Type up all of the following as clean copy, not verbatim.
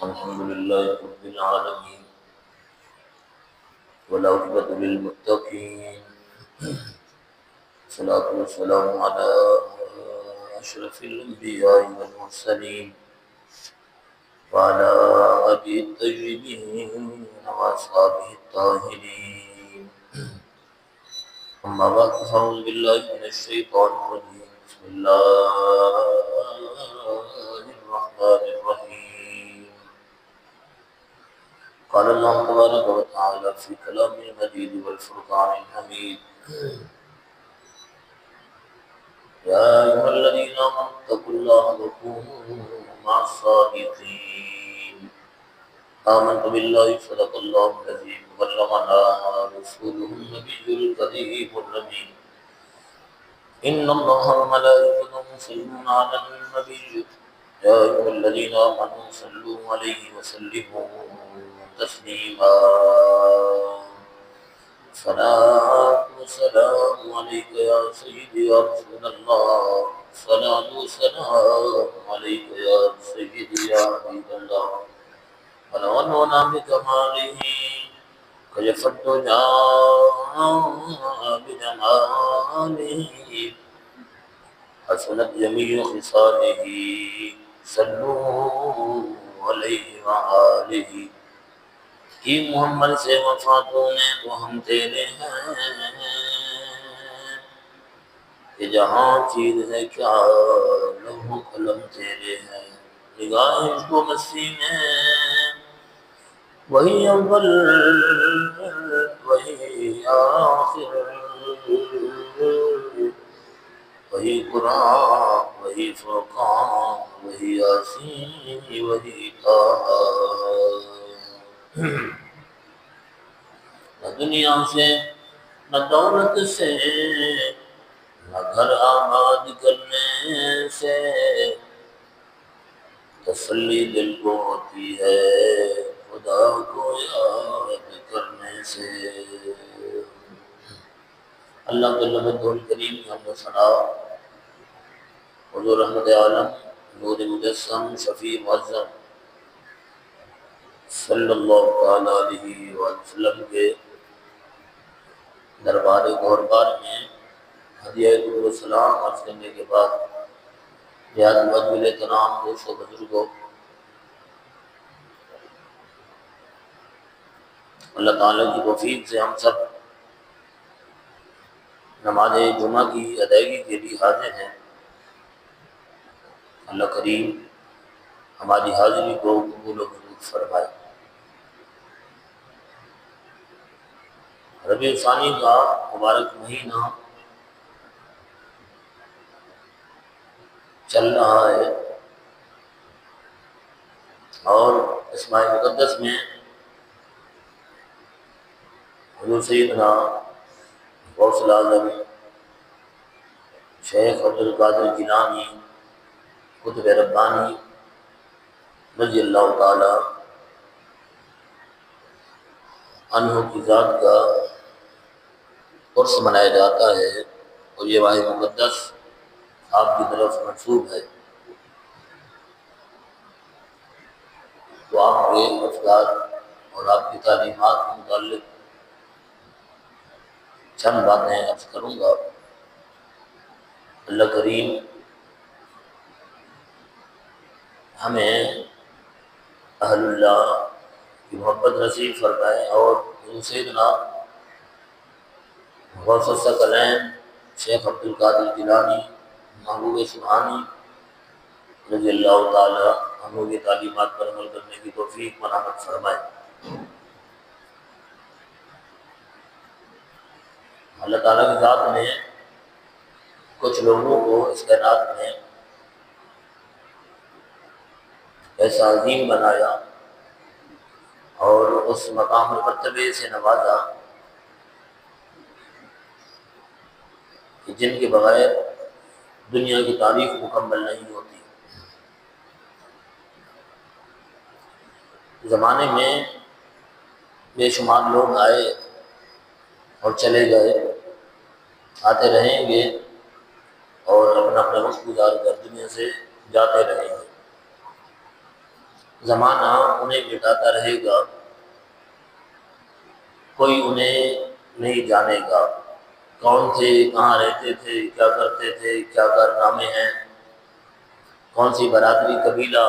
الحمد لله رب العالمين والعاقبة للمتقين، والصلاة والسلام على أشرف الأنبياء والمرسلين وعلى آله الطيبين وأصحابه الطاهرين. أما بعد فأعوذ بالله من الشيطان الرجيم. بسم الله الرحمن الرحيم. قال الله تبارك وتعالى في كلامه المجيد والفرقان الحميد: يا أيها الذين آمنوا اتقوا الله وكونوا مع الصادقين. آمنت بالله صدق الله العظيم وبلغنا رسوله النبي الكريم الأمين. إن الله وملائكته يصلون على النبي يا أيها الذين آمنوا صلوا عليه وسلموا تسليما. صلاة وسلام عليك يا سيدي يا رسول الله. صلاة وسلام عليك يا سيدي يا حبيب الله. ولو أننا بكماله كيف الدنيا بجماله حسنت جميع خصاله. صلوا علیہ وآلہ. کہ محمد سے وفاتوں نے تو ہم تیرے ہیں، کہ جہاں چیز ہے کیا لوح و قلم تیرے ہیں. نگاہ عشق و مسیح میں وہی اول وہی آخر، وہی قرآن وہی فرقان وہی یاسین وہی طٰہٰ. نہ دنیا سے نہ دولت سے نہ گھر آباد کرنے سے تسلی دل کو ہوتی ہے خدا کو یاد کرنے سے. اللہ کے لبد الکریم کی حمد و ثنا حضور رحمت عالم نور مجسم شفیع معظم صلی اللہ تعالیٰ علیہ وسلم کے دربار غوربار میں ہدیہ درود و سلام عرض کرنے کے بعد بیاد مجمل احترام دوستوں بزرگوں، اللہ تعالیٰ کی توفیق سے ہم سب نماز جمعہ کی ادائیگی کے لیے حاضر ہیں. اللہ کریم ہماری حاضری کو قبول و منظور فرمائے. ربیع ثانی کا مبارک مہینہ چل رہا ہے اور اس ماہ مقدس میں حضور سیدنا غوث العظم شیخ عبدالقادر جیلانی قطب ربانی رضی اللہ تعالی عنہ کی ذات کا عرس منایا جاتا ہے، اور یہ ماہ مقدس آپ کی طرف منسوب ہے. تو آپ کے افکار اور آپ کی تعلیمات کے متعلق چند باتیں عرض کروں گا. اللہ کریم ہمیں اہل اللہ کی محبت نصیب فرمائے اور سیدنا غوث الثقلین شیخ عبدالقادر جیلانی محبوب سبحانی رضی اللہ تعالی عنہ کی تعلیمات پر عمل کرنے کی توفیق عنایت فرمائے. اللہ تعالیٰ کی ذات نے کچھ لوگوں کو اس کائنات میں ایسا عظیم بنایا اور اس مقام مرتبے سے نوازا کہ جن کے بغیر دنیا کی تاریخ مکمل نہیں ہوتی. زمانے میں بے شمار لوگ آئے اور چلے گئے، آتے رہیں گے اور اپنا وقت گزار کر دنیا سے جاتے رہیں گے، زمانہ انہیں مٹاتا رہے گا، کوئی انہیں نہیں جانے گا، کون تھے، کہاں رہتے تھے، کیا کرتے تھے، کیا کارنامے ہیں، کون سی برادری، قبیلہ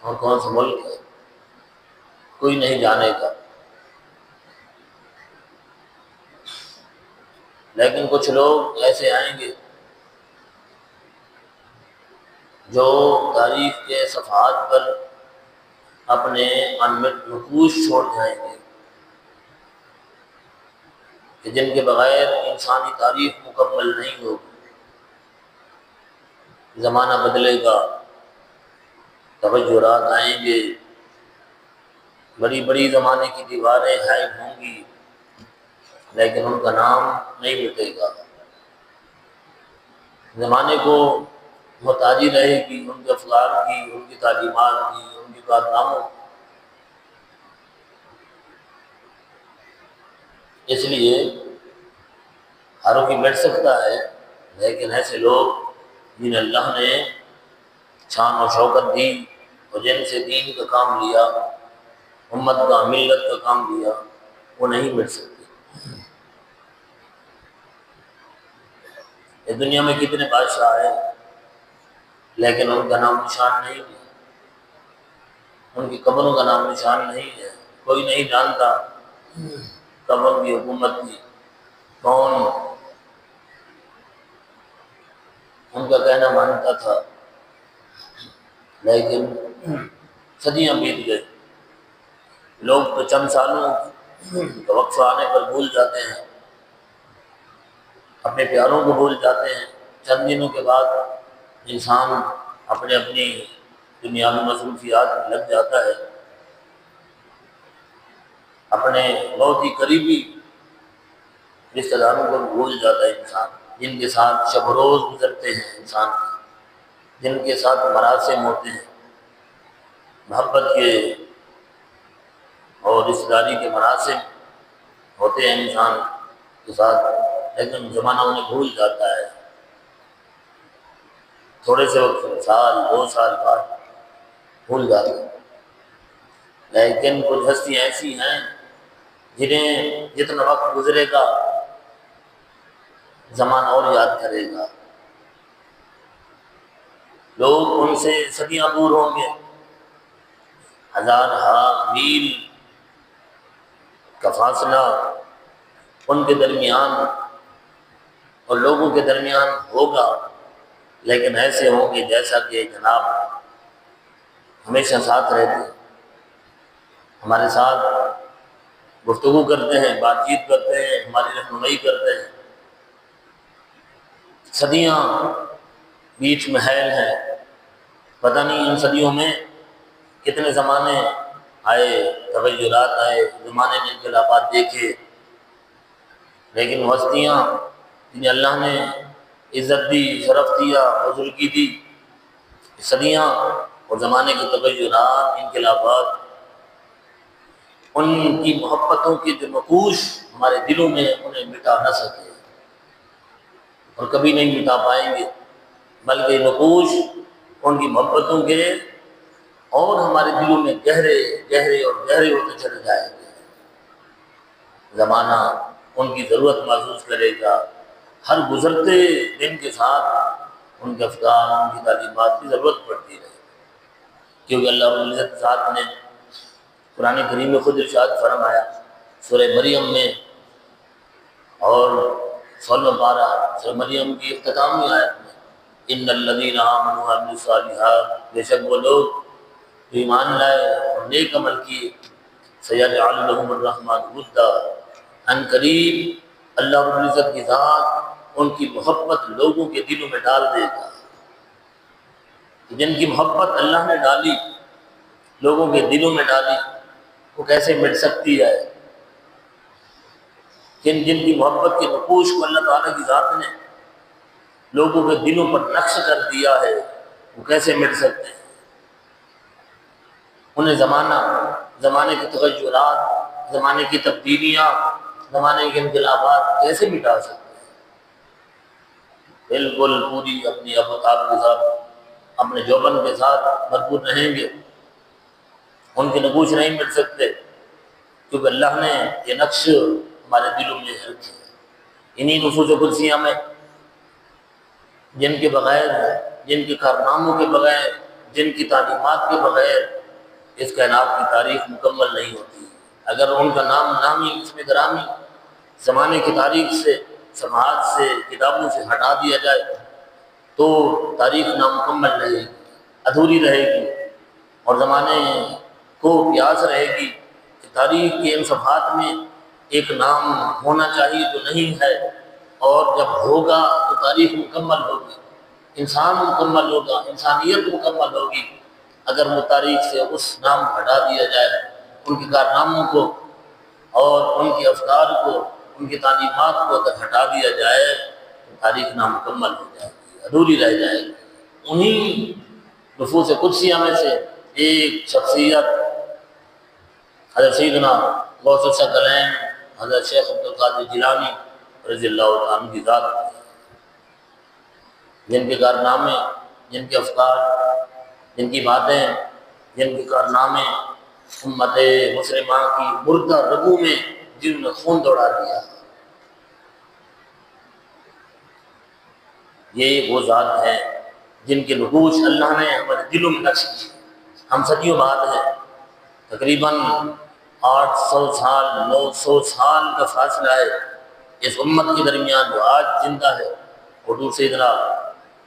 اور کون سا ملک ہے، کوئی نہیں جانے گا۔ لیکن کچھ لوگ ایسے آئیں گے جو تاریخ کے صفحات پر اپنے انمٹ نقوش چھوڑ جائیں گے کہ جن کے بغیر انسانی تاریخ مکمل نہیں ہوگی۔ زمانہ بدلے گا، تغیرات آئیں گے، بڑی بڑی زمانے کی دیواریں ہائب ہوں گی، لیکن ان کا نام نہیں مٹے گا۔ زمانے کو محتاجی رہے گی ان کے افکار کی، ان کی تعلیمات کی، ان کے کارناموں کی۔ اس لیے ہر کوئی مٹ سکتا ہے، لیکن ایسے لوگ جنہیں اللہ نے شان و شوکت دی اور جن سے دین کا کام لیا، امت کا، ملت کا کام لیا، وہ نہیں مٹ سکتے۔ اس دنیا میں کتنے بادشاہ ہیں لیکن ان کا نام نشان نہیں ہے، ان کی قبروں کا نام نشان نہیں ہے، کوئی نہیں جانتا قبر کی حکومت کی کون ان کا کہنا مانتا تھا، لیکن صدیاں بیت گئی۔ لوگ تو چند سالوں کا وقفہ آنے پر بھول جاتے ہیں، اپنے پیاروں کو بھول جاتے ہیں۔ چند دنوں کے بعد انسان اپنے اپنی دنیاوی مصروفیات میں لگ جاتا ہے، اپنے بہت ہی قریبی رشتہ داروں کو بھول جاتا ہے انسان، جن کے ساتھ شب و روز گزرتے ہیں انسان کے، جن کے ساتھ مراسم ہوتے ہیں، محبت کے اور رشتہ داری کے مراسم ہوتے ہیں انسان کے ساتھ، لیکن زمانہ انہیں بھول جاتا ہے۔ تھوڑے سے وقت، سال 2 سال بعد بھول جاتے ہیں۔ لیکن کچھ ہستیاں ایسی ہیں جنہیں جتنا وقت گزرے گا زمانہ اور یاد کرے گا، لوگ ان سے صدیاں دور ہوں گے، ہزار میل کا فاصلہ ان کے درمیان اور لوگوں کے درمیان ہوگا، لیکن ایسے ہوں گے جیسا کہ جناب ہمیشہ ساتھ رہتے ہیں، ہمارے ساتھ گفتگو کرتے ہیں، بات چیت کرتے ہیں، ہماری رہنمائی کرتے ہیں۔ صدیاں بیچ میں حائل ہیں، پتہ نہیں ان صدیوں میں کتنے زمانے آئے، تغیرات آئے، زمانے نے انقلابات دیکھے، لیکن ہستیاں جنہیں اللہ نے عزت دی، شرف دیا، بزرگی دی، صدیاں اور زمانے کے تغیرات، انقلابات، ان کی محبتوں کی جو نقوش ہمارے دلوں میں انہیں مٹا نہ سکے اور کبھی نہیں مٹا پائیں گے، بلکہ نقوش ان کی محبتوں کے اور ہمارے دلوں میں گہرے گہرے اور گہرے ہوتے چلے جائیں گے۔ زمانہ ان کی ضرورت محسوس کرے گا، ہر گزرتے دن کے ساتھ ان کے افکار، ان کی تعلیمات کی ضرورت پڑتی رہے گی، کیونکہ اللہ رب العزت ذات نے قرآن کریم میں خود ارشاد فرمایا سورہ مریم میں، اور 16 سورہ مریم کی اختتامی آیت میں، ان الذین آمنوا وعملوا الصالحات، بے شک وہ لوگ جو ایمان لائے اور نیک عمل کیے، سیجعل لهم الرحمن ودا، ان قریب اللہ رب العزت کی ذات ان کی محبت لوگوں کے دلوں میں ڈال دے گا۔ جن کی محبت اللہ نے ڈالی، لوگوں کے دلوں میں ڈالی، وہ کیسے مٹ سکتی ہے؟ جن کی محبت کے نقوش کو اللہ تعالیٰ کی ذات نے لوگوں کے دلوں پر نقش کر دیا ہے، وہ کیسے مٹ سکتے ہیں؟ انہیں زمانے کے تغیرات، زمانے کی تبدیلیاں، زمانے کے انقلابات کیسے مٹا سکتے ہیں؟ بالکل پوری اپنی ابوتاب کے ساتھ، اپنے جوبن کے ساتھ بھرپور رہیں گے، ان کے نقوش نہیں مل سکتے، کیونکہ اللہ نے یہ نقش ہمارے دلوں میں رکھے ہیں۔ انہی نفوس قدسیہ میں جن کے بغیر، جن کے کارناموں کے بغیر، جن کی تعلیمات کے بغیر اس کائنات کی تاریخ مکمل نہیں ہوتی۔ اگر ان کا نامی اسم گرامی زمانے کی تاریخ سے، صفحات سے، کتابوں سے ہٹا دیا جائے تو تاریخ نامکمل رہے گی، ادھوری رہے گی، اور زمانے کو پیاس رہے گی کہ تاریخ کے ان صفحات میں ایک نام ہونا چاہیے جو نہیں ہے، اور جب ہوگا تو تاریخ مکمل ہوگی، انسان مکمل ہوگا، انسانیت مکمل ہوگی۔ اگر وہ تاریخ سے اس نام کو ہٹا دیا جائے، ان کے کارناموں کو اور ان کے افکار کو، ان کی تعلیمات کو اگر ہٹا دیا جائے تو تاریخ نامکمل ہو جائے گی، ادھوری رہ جائے گی۔ انہی نفوس قدسیہ میں سے ایک شخصیت حضرت سیدنا غوث الثقلین حضرت شیخ عبدالقادر جیلانی رضی اللہ عنہ کی ذات، جن کے کارنامے، جن کے افکار، جن کی باتیں، جن کے کارنامے امت مسلمہ کی مردہ رگوں میں جن نے خون دوڑا دیا۔ یہ وہ ذات ہے جن کے نقوش اللہ نے ہمارے دلوں میں نقش کی۔ ہم صدیوں بعد ہیں، تقریباً 800 سال 900 سال کا فاصلہ ہے اس امت کے درمیان جو آج زندہ ہے، حضور سیدنا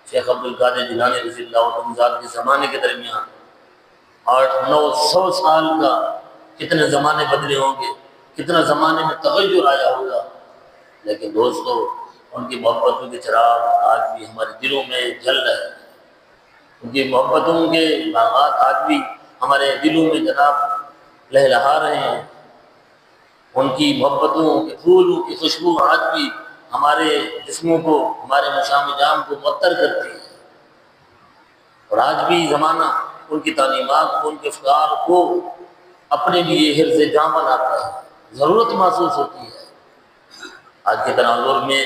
شیخ عبدالقادر جیلانی رضی اللہ عنہ ذات کے زمانے کے درمیان 800-900 سال کا کتنے زمانے بدلے ہوں گے، کتنا زمانے میں تغیر آیا ہوگا، لیکن دوستو ان کی محبتوں کے چراغ آج بھی ہمارے دلوں میں جل رہے ہیں، ان کی محبتوں کے باغات آج بھی ہمارے دلوں میں جناب لہلہا رہے ہیں، ان کی محبتوں کے پھولوں کی خوشبو آج بھی ہمارے جسموں کو، ہمارے مشام جام کو معطر کرتی ہے، اور آج بھی زمانہ ان کی تعلیمات کو، ان کے افکار کو اپنے لیے حرز جاں بناتا ہے، ضرورت محسوس ہوتی ہے۔ آج کے تناظر میں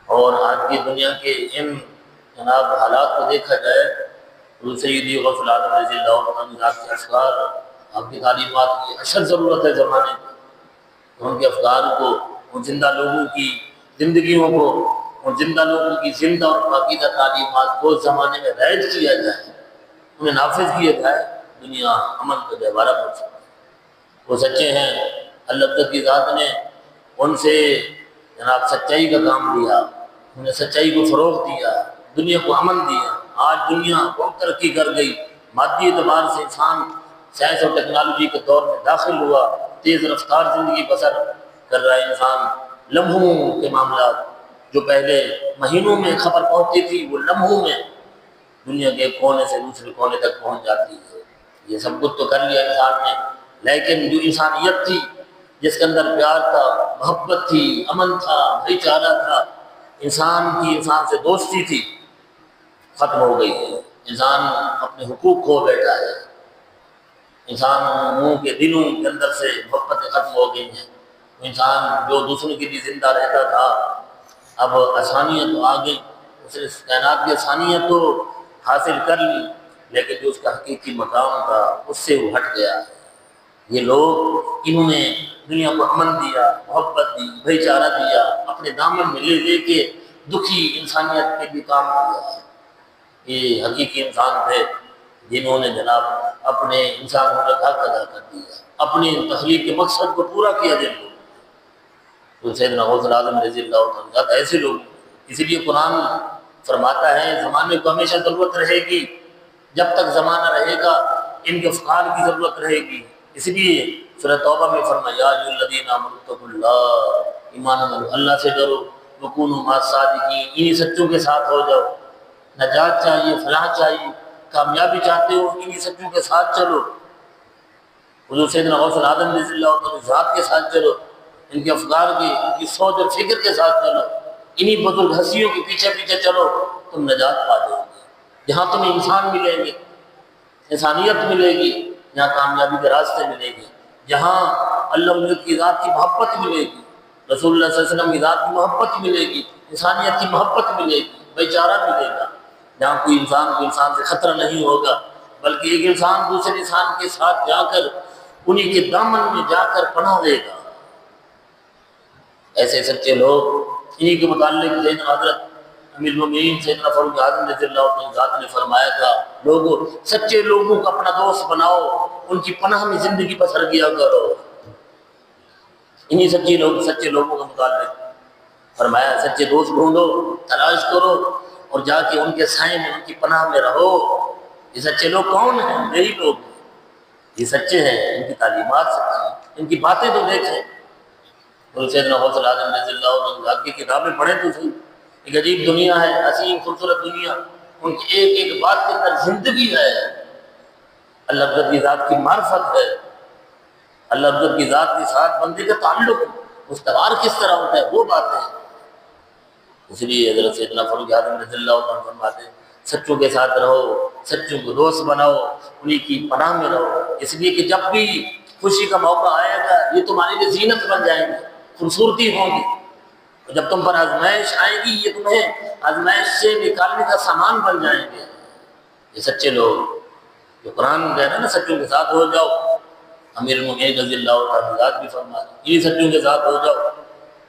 اور آج کی دنیا کے ان جناب حالات کو دیکھا جائے تو سیدی غوث العالم رضی اللہ عنہ ذات کے افکار، آپ کی تعلیمات کی اشد ضرورت ہے زمانے میں، ان کے افکار کو، ان زندہ لوگوں کی زندگیوں کو، ان زندہ لوگوں کی زندہ اور پاکیزہ تعلیمات کو زمانے میں رائج کیا جائے، انہیں نافذ کیا جائے، دنیا امن کا گہوارہ بن سکتی ہے۔ وہ سچے ہیں، اللہ کی ذات نے ان سے جناب سچائی کا کام لیا، انہیں سچائی کو فروغ دیا، دنیا کو امن دیا۔ آج دنیا بہت ترقی کر گئی، مادی اعتبار سے انسان سائنس اور ٹیکنالوجی کے دور میں داخل ہوا، تیز رفتار زندگی بسر کر رہا ہے انسان، لمحوں کے معاملات جو پہلے مہینوں میں خبر پہنچتی تھی وہ لمحوں میں دنیا کے کونے سے دوسرے کونے تک پہنچ جاتی ہے۔ یہ سب کچھ تو کر لیا انسان نے، لیکن جو انسانیت تھی، جس کے اندر پیار تھا، محبت تھی، امن تھا، بھائی چارہ تھا، انسان کی انسان سے دوستی تھی، ختم ہو گئی ہے۔ انسان اپنے حقوق کھو بیٹھا ہے، انسانوں کے دلوں کے اندر سے محبتیں ختم ہو گئی ہیں۔ انسان جو دوسروں کے لیے زندہ رہتا تھا، اب آسانیت تو آ گئی، اس کائنات کی آسانیت تو حاصل کر لی، لیکن جو اس کا حقیقی مقام تھا اس سے وہ ہٹ گیا ہے۔ یہ لوگ، انہوں نے دنیا کو امن دیا، محبت دی، بھائی چارہ دیا، اپنے دامن میں لے کے دکھی انسانیت کے بھی کام کیا۔ یہ حقیقی انسان تھے جنہوں نے جناب اپنے انسان ہونے کا حق ادا کر دیا، اپنی تخلیق کے مقصد کو پورا کیا جن لوگوں نے۔ تو سیدنا غوث العالم رضی اللہ عنہ ایسے لوگ، اسی لیے قرآن فرماتا ہے زمانے کو ہمیشہ ضرورت رہے گی، جب تک زمانہ رہے گا ان کے افکار کی ضرورت رہے گی۔ اس لیے سورہ توبہ میں فرمایا یا ایھا الذین آمنوا اتقوا اللہ، ایمان والو اللہ سے ڈرو، وکونوا مع الصادقین، انہی سچوں کے ساتھ ہو جاؤ۔ نجات چاہیے، فلاح چاہیے، کامیابی چاہتے ہو، انہی سچوں کے ساتھ چلو، حضور سیدنا غوث العالم رضی اللہ عنہ ذات کے ساتھ چلو، ان کے افکار کی، ان کی سوچ اور فکر کے ساتھ چلو، انہی بزرگ ہستیوں کے پیچھے پیچھے چلو، تم نجات پا جاؤ گے۔ جہاں تمہیں انسان ملیں گے، انسانیت ملے گی، جہاں کامیابی کے راستے ملے گی، جہاں اللہ کی ذات کی محبت ملے گی، رسول اللہ صلی اللہ علیہ وسلم کی ذات کی محبت ملے گی، انسانیت کی محبت ملے گی، بھائی چارہ ملے گا، جہاں کوئی انسان سے خطرہ نہیں ہوگا، بلکہ ایک انسان دوسرے انسان کے ساتھ جا کر انہی کے دامن میں جا کر پناہ لے گا۔ ایسے سچے لوگ، انہی کے متعلق سیدنا حضرت امیر المومنین سیدنا فاروق اعظم رضی اللہ عنہ نے فرمایا تھا، لوگوں سچے لوگوں کو اپنا دوست بناؤ، ان کی پناہ میں زندگی بسر کیا کرو۔ انہی سچے لوگوں کے متعلق فرمایا سچے دوست ڈھونڈو، تلاش کرو اور جا کے ان کے سائے میں ان کی پناہ میں رہو۔ یہ سچے لوگ کون ہیں؟ یہی لوگ ہیں، یہ سچے ہیں، ان کی تعلیمات سچی ہیں، ان کی باتیں تو دیکھیں۔ اور سیدنا غوث اعظم رضی اللہ عنہ کی کتابیں پڑھیں تو صحیح، ایک عجیب دنیا ہے، عظیم خوبصورت دنیا، ان کی ایک ایک بات کے اندر زندگی ہے، اللہ عزت کی ذات کی معرفت ہے، اللہ عزت کی ذات کے ساتھ بندے کا تعلق استوار کس طرح ہوتا ہے، وہ باتیں ہیں۔ اس لیے حضرت سیدنا فاروق اعظم رضی اللہ عنہ فرماتے ہیں سچوں کے ساتھ رہو، سچوں کو دوست بناؤ، انہی کی پناہ میں رہو، اس لیے کہ جب بھی خوشی کا موقع آئے گا یہ تمہارے لیے زینت بن جائیں گے، خوبصورتی ہوں گی، اور جب تم پر آزمائش آئے گی یہ تمہیں آزمائش سے نکالنے کا سامان بن جائیں گے۔ یہ سچے لوگ جو قرآن کہہ رہے ہیں نا سچوں کے ساتھ ہو جاؤ، امیر المومنین رضی اللہ عنہ بھی فرماتے ہیں یہ سچوں کے ساتھ ہو جاؤ،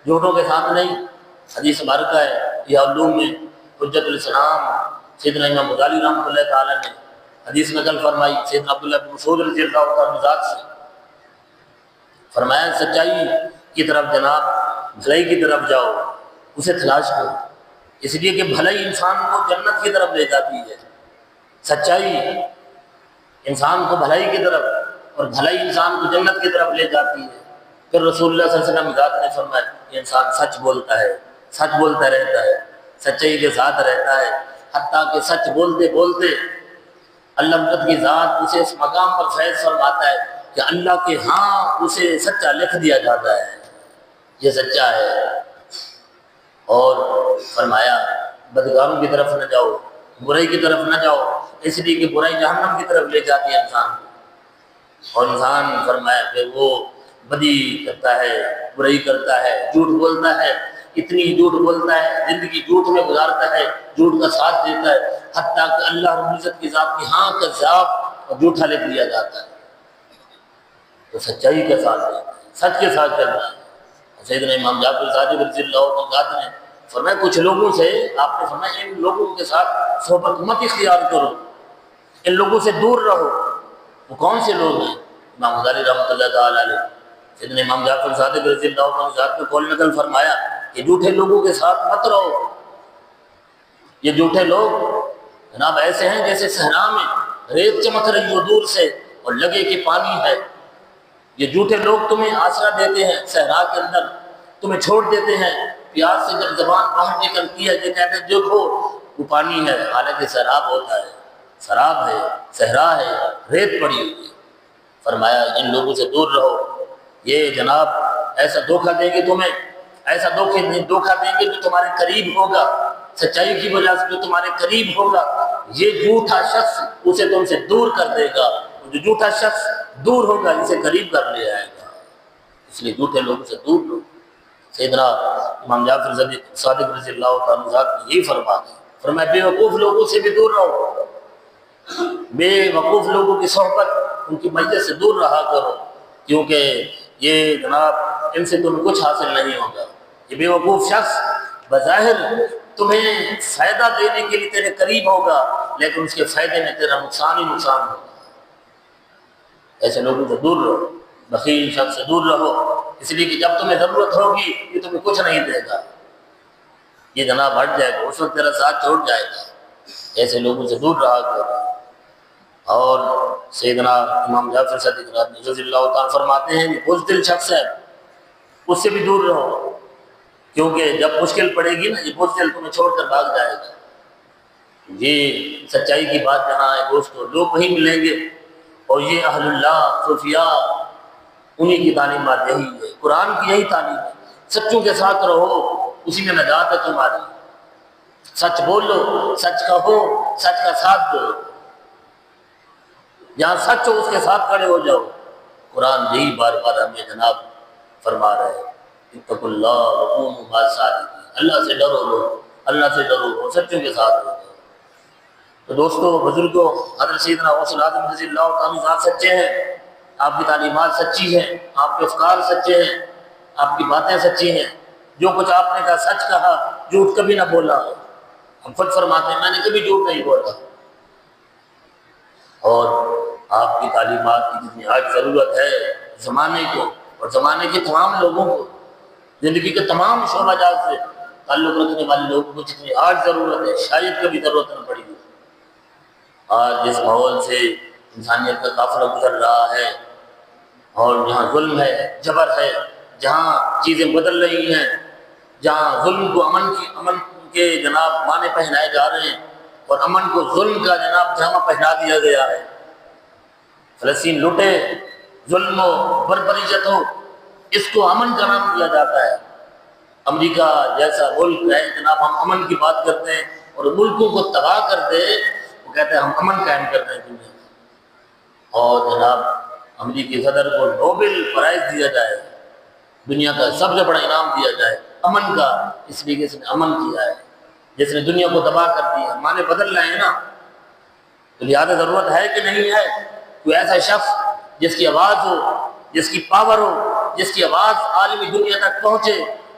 جھوٹوں کے ساتھ نہیں۔ حدیث مبارکہ ہے یہ علوم میں حجت الاسلام سیدنا امام غزالی رحمۃ اللہ تعالیٰ نے حدیث نقل فرمائی سیدنا عبداللہ بن مسعود رضی اللہ عنہ سے، فرمایا سچائی کی طرف جناب بھلائی کی طرف جاؤ، اسے تلاش کرو، اس لیے کہ بھلائی انسان کو جنت کی طرف لے جاتی ہے، سچائی انسان کو بھلائی کی طرف اور بھلائی انسان کو جنت کی طرف لے جاتی ہے۔ پھر رسول اللہ صلی اللہ علیہ وسلم ذات نے فرمایا کہ انسان سچ بولتا ہے، سچ بولتا رہتا ہے، سچائی کے ساتھ رہتا ہے، حتیٰ کہ سچ بولتے بولتے اللہ عزت کی ذات اسے اس مقام پر فیض فرماتا ہے کہ اللہ کے ہاں اسے سچا لکھ دیا جاتا ہے، یہ سچا ہے۔ اور فرمایا بدکاروں کی طرف نہ جاؤ، برائی کی طرف نہ جاؤ، اس لیے کہ برائی جہنم کی طرف لے جاتی ہے انسان کو، اور انسان فرمایا کہ وہ بدی کرتا ہے، برائی کرتا ہے، جھوٹ بولتا ہے، اتنی جھوٹ بولتا ہے، زندگی جھوٹ میں گزارتا ہے، جھوٹ کا ساتھ دیتا ہے، حتیٰ کہ اللہ رب العزت کی ذات کی ہاں کذاب اور جھوٹا لکھ دیا جاتا ہے۔ تو سچائی کے ساتھ ہے، سچ کے ساتھ چلنا ہے۔ سیدنا امام جعفر صادق رضی اللہ عنہ نے فرمایا کچھ لوگوں سے آپ نے فرمایا ان لوگوں کے ساتھ صحبت مت اختیار کرو، ان لوگوں سے دور رہو۔ وہ کون سے لوگ ہیں؟ امام غزالی رحمۃ اللہ تعالیٰ علیہ سیدنا امام جعفر صادق رضی اللہ عنہ ذات کو قول نقل فرمایا کہ جھوٹے لوگوں کے ساتھ مت رہو، یہ جھوٹے لوگ جناب ایسے ہیں جیسے صحرا میں ریت چمک رہی ہو دور سے اور لگے کہ پانی ہے، یہ جھوٹے لوگ تمہیں آسرا دیتے ہیں صحرا کے اندر، تمہیں چھوڑ دیتے ہیں، پیاس سے جب زبان باہر نکلتی ہے یہ کہتے ہیں دیکھو وہ پانی ہے، حالانکہ سراب ہوتا ہے، سراب ہے، صحرا ہے، ریت پڑی ہوئی ہے۔ فرمایا ان لوگوں سے دور رہو، یہ جناب ایسا دھوکہ دیں گے تمہیں، ایسا دھوکہ دیں گے جو تمہارے قریب ہوگا، سچائی کی وجہ سے جو تمہارے قریب ہوگا یہ جھوٹا شخص اسے تم سے دور کر دے گا، جو جھوٹا شخص دور ہوگا اسے قریب کر لے آئے گا، اس لیے جھوٹے لوگوں سے دور رہو۔ سیدنا امام جعفر صادق رضی اللہ عنہ نے یہی فرمایا بے وقوف لوگوں سے بھی دور رہو، بے وقوف لوگوں کی صحبت ان کی مجلس سے دور رہا کرو، کیونکہ یہ جناب ان سے تمہیں کچھ حاصل نہیں ہوگا۔ یہ بے وقوف شخص بظاہر تمہیں فائدہ دینے کے لیے تیرے قریب ہوگا لیکن اس کے فائدے میں تیرا نقصان ہی نقصان ہوگا، ایسے لوگوں سے دور رہو، بخیل شخص سے دور رہو، اس لیے کہ جب تمہیں ضرورت ہوگی یہ تمہیں کچھ نہیں دے گا، یہ جناب ہٹ جائے گا، اس وقت تیرا ساتھ چھوڑ جائے گا، ایسے لوگوں سے دور رہا کرو۔ اور سیدنا امام جعفر صادق رضی اللہ تعالیٰ فرماتے ہیں یہ بزدل شخص ہے، اس سے بھی دور رہو، کیونکہ جب مشکل پڑے گی نا یہ بزدل تمہیں چھوڑ کر بھاگ جائے گا۔ یہ سچائی کی بات جہاں ہے دوستو لوگ وہیں ملیں گے، اور یہ اہل اللہ صوفیاء انہی کی تعلیمات یہی ہے، قرآن کی یہی تعلیم ہے، سچوں کے ساتھ رہو اسی میں نجات ہے تمہاری، سچ بولو، سچ کہو، سچ کا ساتھ دو، جہاں سچ ہو اس کے ساتھ کھڑے ہو جاؤ۔ قرآن یہی بار بار ہمیں جناب فرما رہے ہیں اتقوا اللہ وکونوا مع الصادقین، اللہ سے ڈرو لو، اللہ سے ڈرو، سچوں کے ساتھ ہو جاؤ۔ تو دوستو بزرگوں، حضرت سیدنا غوث الاعظم رضی اللہ تعالیٰ عنہ سچے ہیں، آپ کی تعلیمات سچی ہیں، آپ کے افکار سچے ہیں، آپ کی باتیں سچی ہیں، جو کچھ آپ نے کہا سچ کہا، جھوٹ کبھی نہ بولا۔ ہم خود فرماتے ہیں میں نے کبھی جھوٹ نہیں بولا۔ اور آپ کی تعلیمات کی جتنی آج ضرورت ہے زمانے کو اور زمانے کے تمام لوگوں کو، زندگی کے تمام شعبہ جات سے تعلق رکھنے والے لوگوں کو جتنی آج ضرورت ہے، شاید کبھی ضرورت نہ پڑی ہو۔ آج جس ماحول سے انسانیت کا قافلہ گزر رہا ہے، اور جہاں ظلم ہے، جبر ہے، جہاں چیزیں بدل رہی ہیں، جہاں ظلم کو امن کے جناب معنی پہنائے جا رہے ہیں، اور امن کو ظلم کا جناب جامہ پہنا دیا گیا ہے۔ فلسطین لوٹے، ظلم و بربریت ہو، اس کو امن کا نام دیا جاتا ہے۔ امریکہ جیسا ملک ہے جناب، ہم امن کی بات کرتے ہیں، اور ملکوں کو تباہ کر دے وہ کہتے ہیں ہم امن قائم کرتے ہیں دنیا میں۔ اور جناب امریکی صدر کو نوبل پرائز دیا جائے، دنیا کا سب سے بڑا انعام دیا جائے امن کا، اس لیے کہ اس نے امن کیا ہے، جس نے دنیا کو تباہ کر دیا۔ معنی بدل رہے ہیں نا، تو لہٰذا ضرورت ہے کہ نہیں ہے کوئی ایسا شخص جس کی آواز ہو، جس کی پاور ہو، جس کی آواز عالمی دنیا تک پہنچے،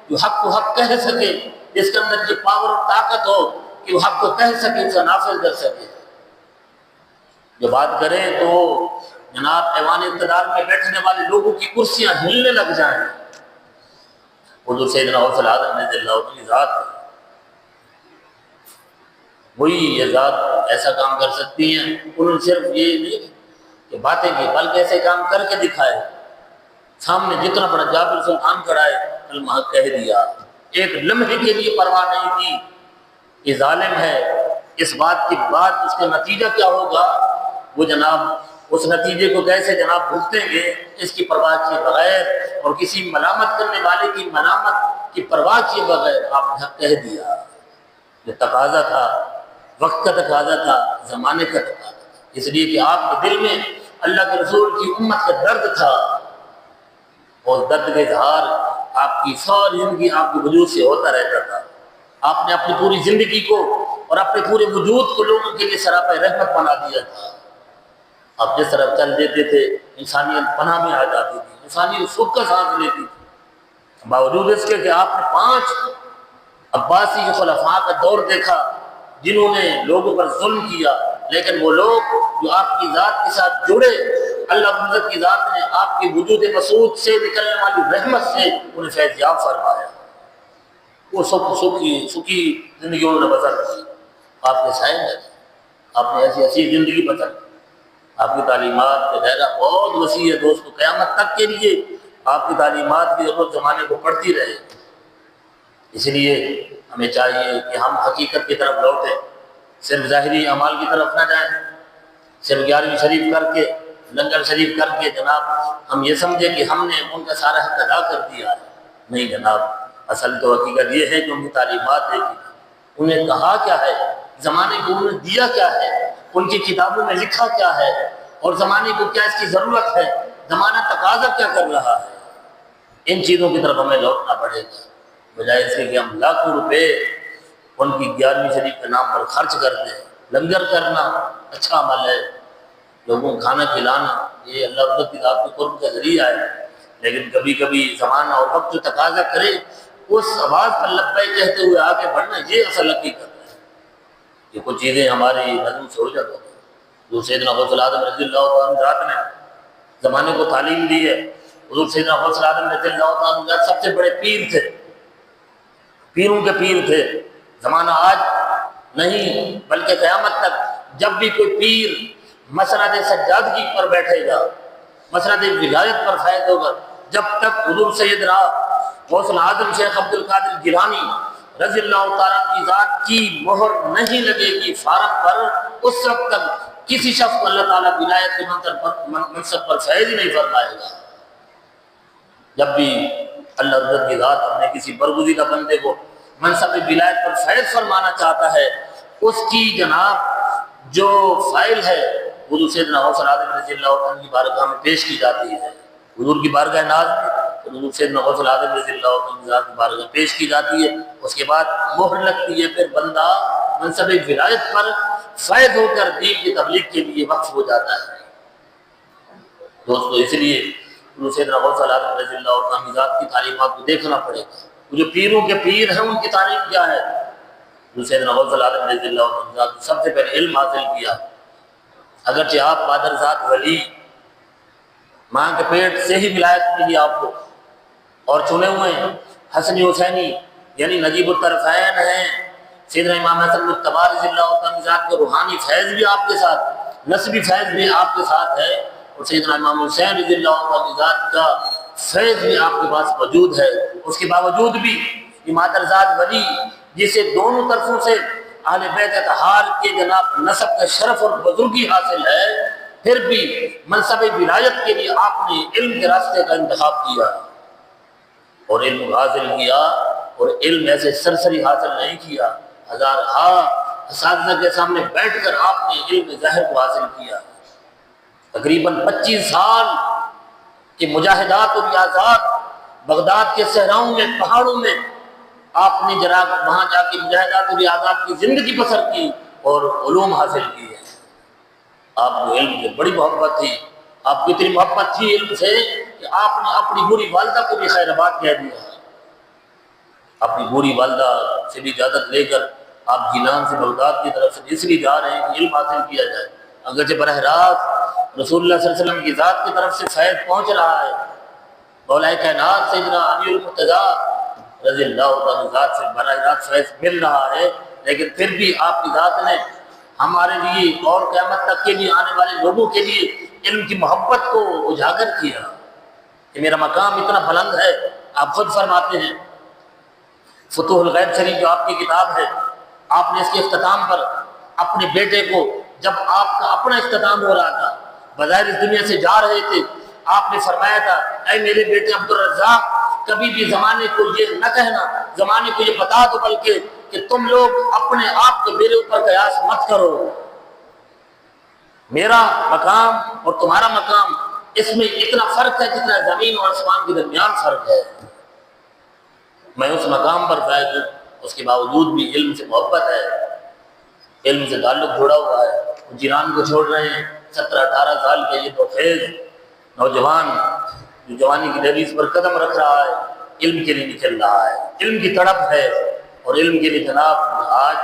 جو حق کو حق کہہ سکے، جس کے اندر یہ پاور اور طاقت ہو کہ وہ حق کو کہہ سکے، اسے نافذ کر سکے۔ جو بات کرے تو جناب ایوان اقتدار میں بیٹھنے والے لوگوں کی کرسیاں ہلنے لگ جائیں۔ حضور سیدنا غوث الاعظم رضی اللہ عنہ کی ذات ہے، وہی یہ ذات ایسا کام کر سکتی ہیں۔ انہوں نے صرف یہ نہیں کہ باتیں کی، بلکہ ایسے کام کر کے دکھائے۔ سامنے جتنا بڑا جابر سلطان کھڑا ہے، کلمہ حق کہہ دیا، ایک لمحے کے لیے پرواہ نہیں کی یہ ظالم ہے، اس بات کی بات اس کا نتیجہ کیا ہوگا، وہ جناب اس نتیجے کو کیسے جناب بھگتیں گے، اس کی پرواہ کیے بغیر، اور کسی ملامت کرنے والے کی ملامت کی پرواہ کیے بغیر آپ نے حق کہہ دیا۔ یہ تقاضا تھا، وقت کا تقاضا تھا، زمانے کا تقاضا تھا، اس لیے کہ آپ کے دل میں اللہ کے رسول کی امت کا درد تھا، اور درد کا اظہار آپ کی ساری زندگی آپ کے وجود سے ہوتا رہتا تھا۔ آپ نے اپنی پوری زندگی کو اور اپنے پورے وجود کو لوگوں کے لیے سراپا رحمت بنا دیا تھا۔ آپ جس طرف چل دیتے تھے انسانیت پناہ میں آ جاتی تھی، انسانیت سکھ کا سانس لیتی تھی۔ باوجود اس کے کہ آپ نے 5 عباسی کے خلفاء کا دور دیکھا جنہوں نے لوگوں پر ظلم کیا، لیکن وہ لوگ جو آپ کی ذات کے ساتھ جڑے، اللہ عزت کی ذات نے آپ کی وجود مسعود سے نکلنے والی رحمت سے انہیں فیض یاب فرمایا۔ وہ سکھی زندگی انہوں نے بسر کی، آپ کے سائے میں آپ نے ایسی ایسی زندگی بسر کی۔ آپ کی تعلیمات کا دائرہ بہت وسیع ہے دوستو، قیامت تک کے لیے آپ کی تعلیمات کی ضرورت زمانے کو پڑتی رہے۔ اس لیے ہمیں چاہیے کہ ہم حقیقت کی طرف لوٹیں، صرف ظاہری اعمال کی طرف نہ جائیں، صرف 11ویں شریف کر کے، لنگر شریف کر کے جناب ہم یہ سمجھیں کہ ہم نے ان کا سارا حق ادا کر دیا ہے۔ نہیں جناب، اصل تو حقیقت یہ ہے کہ ان کی تعلیمات دیکھی، انہیں کہا کیا ہے، زمانے کو انہوں نے دیا کیا ہے، ان کی کتابوں میں لکھا کیا ہے، اور زمانے کو کیا اس کی ضرورت ہے، زمانہ تقاضا کیا کر رہا ہے۔ ان چیزوں کی طرف ہمیں لوٹنا پڑے گا، بجائے اس کے کہ ہم لاکھوں روپے ان کی 11ویں شریف کے نام پر خرچ کرتے ہیں۔ لنگر کرنا اچھا عمل ہے، لوگوں کو کھانا کھلانا یہ اللہ عزت کی ذات کے قرب کا ذریعہ ہے، لیکن کبھی کبھی زمانہ اور وقت جو تقاضا کرے اس آواز پر لبیک کہتے ہوئے آگے بڑھنا، یہ اصل حقیقت ہے۔ یہ کچھ چیزیں ہماری نظم سے ہو جاتی ہیں۔ جو سیدنا غوث الاعظم رضی اللہ عنہ ذات نے زمانے کو تعلیم دی ہے، حضور سیدنا غوث الاعظم رضی اللہ عنہ سب سے بڑے پیر تھے، پیروں کے پیر تھے۔ زمانہ آج نہیں بلکہ قیامت تک جب بھی کوئی پیر مسند سجادگی پر بیٹھے گا، مسند ولایت پر فائد ہوگا، جب تک حضور سیدنا غوث الاعظم شیخ عبد القادر جیلانی رضی اللہ تعالیٰ کی ذات کی مہر نہیں لگے گی فارم پر، اس وقت تک کسی شخص کو اللہ تعالیٰ ولایت کے منصب پر فیض ہی نہیں فرمائے گا۔ جب بھی اللہ عزت کی ذات اپنے کسی برگزیدہ بندے کو منصب ولایت پر فیض فرمانا چاہتا ہے، اس کی جناب جو فائل ہے حضور سیدنا غوث الاعظم رضی اللہ عنہ کی بارگاہ میں پیش کی جاتی ہے۔ حضور کی بارگاہ ناز میں حضور سیدنا غوث الاعظم رضی اللہ عنہ کی بارگاہ پیش کی جاتی ہے، اس کے بعد مہر لگتی ہے، پھر بندہ منصب ولایت پر فیض ہو کر دین کی تبلیغ کے لیے وقف ہو جاتا ہے۔ دوستو اس لیے سیدنا غوث اعظم رضی اللہ عنہ ذات کی تعلیمات کو دیکھنا پڑے گا۔ جو پیروں کے پیر ہیں ان کی تعلیم کیا ہے؟ سیدنا غوث اعظم رضی اللہ عنہ ذات سب سے پہلے علم حاصل کیا۔ اگرچہ آپ بادرزاد ولی، ماں کے پیٹ سے ہی ولایت ملی آپ کو، اور چنے ہوئے ہیں حسنی حسینی یعنی نجیب الطرفین ہیں، سیدنا امام حسن مجتبی رضی اللہ عنہ ذات کے روحانی فیض بھی آپ کے ساتھ، نسبی فیض بھی آپ کے ساتھ ہے، اور سیدنا امام حسین رضی اللہ عنہ ذات کا فیض بھی آپ کے پاس موجود ہے۔ اس کے باوجود بھی یہ مادرزاد ولی جسے دونوں طرفوں سے اہل بیت اطہار کے جناب نسب کا شرف اور بزرگی حاصل ہے، پھر بھی منصب ولایت کے لیے آپ نے علم کے راستے کا انتخاب کیا اور علم حاصل کیا، اور علم ایسے سرسری حاصل نہیں کیا، ہزارہا اساتذہ کے سامنے بیٹھ کر آپ نے علم ظاہر کو حاصل کیا۔ تقریباً 25 سال کی مجاہدات و ریاضات بغداد کے صحراؤں میں، پہاڑوں میں آپ نے وہاں جا کے مجاہدات و ریاضات کی زندگی بسر کی اور علوم حاصل کی ہے۔ آپ کو علم سے بڑی محبت تھی، آپ کو اتنی محبت تھی علم سے کہ آپ نے اپنی بری والدہ کو بھی خیر آباد کہہ دیا۔ اپنی بری والدہ سے بھی اجازت لے کر آپ گیلان سے بغداد کی طرف سے اس لیے جا رہے ہیں کہ علم حاصل کیا جائے، اگرچہ براہ راست رسول اللہ صلی اللہ علیہ وسلم کی ذات کی طرف سے فیض پہنچ رہا ہے، مولا کائنات سیدنا علی المرتضیٰ رضی اللہ عنہ ذات سے براہ راست فیض مل رہا ہے، لیکن پھر بھی آپ کی ذات نے ہمارے لیے اور قیامت تک کے لیے آنے والے لوگوں کے لیے علم کی محبت کو اجاگر کیا کہ میرا مقام اتنا بلند ہے۔ آپ خود فرماتے ہیں، فتوح الغیب شریف جو آپ کی کتاب ہے، آپ نے اس کے اختتام پر اپنے بیٹے کو، جب آپ کا اپنا اختتام ہو رہا تھا، بظاہر اس دنیا سے جا رہے تھے، آپ نے فرمایا تھا، اے میرے بیٹے عبدالرزاق، کبھی بھی زمانے کو یہ نہ کہنا، زمانے کو یہ بتا دو بلکہ کہ تم لوگ اپنے آپ کو میرے اوپر قیاس مت کرو، میرا مقام اور تمہارا مقام اس میں اتنا فرق ہے جتنا زمین اور آسمان کے درمیان فرق ہے۔ میں اس مقام پر فائز ہوں، اس کے باوجود بھی علم سے محبت ہے، علم سے تعلق جڑا ہوا ہے۔ جیران کو چھوڑ رہے ہیں، 17-18 سال کے یہ تو خیز نوجوان جو جوانی کی دہلیز پر قدم رکھ رہا ہے، علم کے لیے نکل رہا ہے، علم کی تڑپ ہے، اور علم کے لیے جناب آج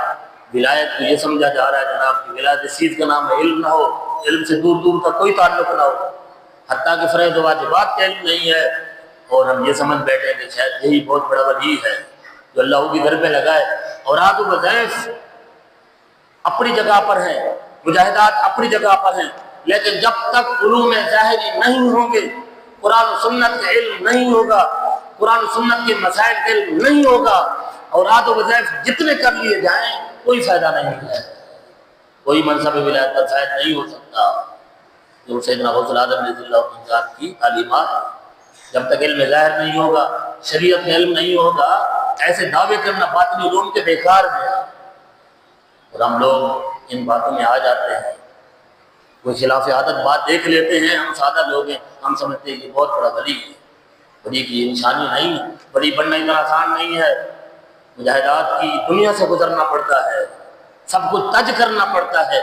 ولایت کو یہ سمجھا جا رہا ہے جناب کہ ولایت اس چیز کا نام ہے علم نہ ہو، علم سے دور دور تک کوئی تعلق نہ ہو، حتیٰ کہ فرائض و واجبات کا علم نہیں ہے، اور ہم یہ سمجھ بیٹھے کہ شاید یہی بہت بڑا ولی ہے جو اللہ کی در پہ لگائے۔ اور آد و وظائف اپنی جگہ پر ہیں، مجاہدات اپنی جگہ پر ہیں، لیکن جب تک علوم ظاہری نہیں ہوں گے، قرآن و سنت کا علم نہیں ہوگا، قرآن و سنت کے مسائل کا علم نہیں ہوگا، اور آد و وظائف جتنے کر لیے جائیں کوئی فائدہ نہیں ہے، کوئی منصب ولایت پر فائد نہیں ہو سکتا۔ جو سیدنا غوث اعظم رضی اللہ عنہ ذات کی تعلیمات، جب تک علم ظاہر نہیں ہوگا، شریعت کا علم نہیں ہوگا، ایسے دعوے کرنا باطنی علوم کے بیکار ہے، اور ہم لوگ ان باتوں میں آ جاتے ہیں، کوئی خلاف عادت بات دیکھ لیتے ہیں، ہم سادہ لوگ ہیں، ہم سمجھتے ہیں کہ بہت بڑا ولی ہے، ولی کی یہ نشانی نہیں، ولی بننا اتنا آسان نہیں ہے، مجاہدات کی دنیا سے گزرنا پڑتا ہے، سب کچھ تج کرنا پڑتا ہے،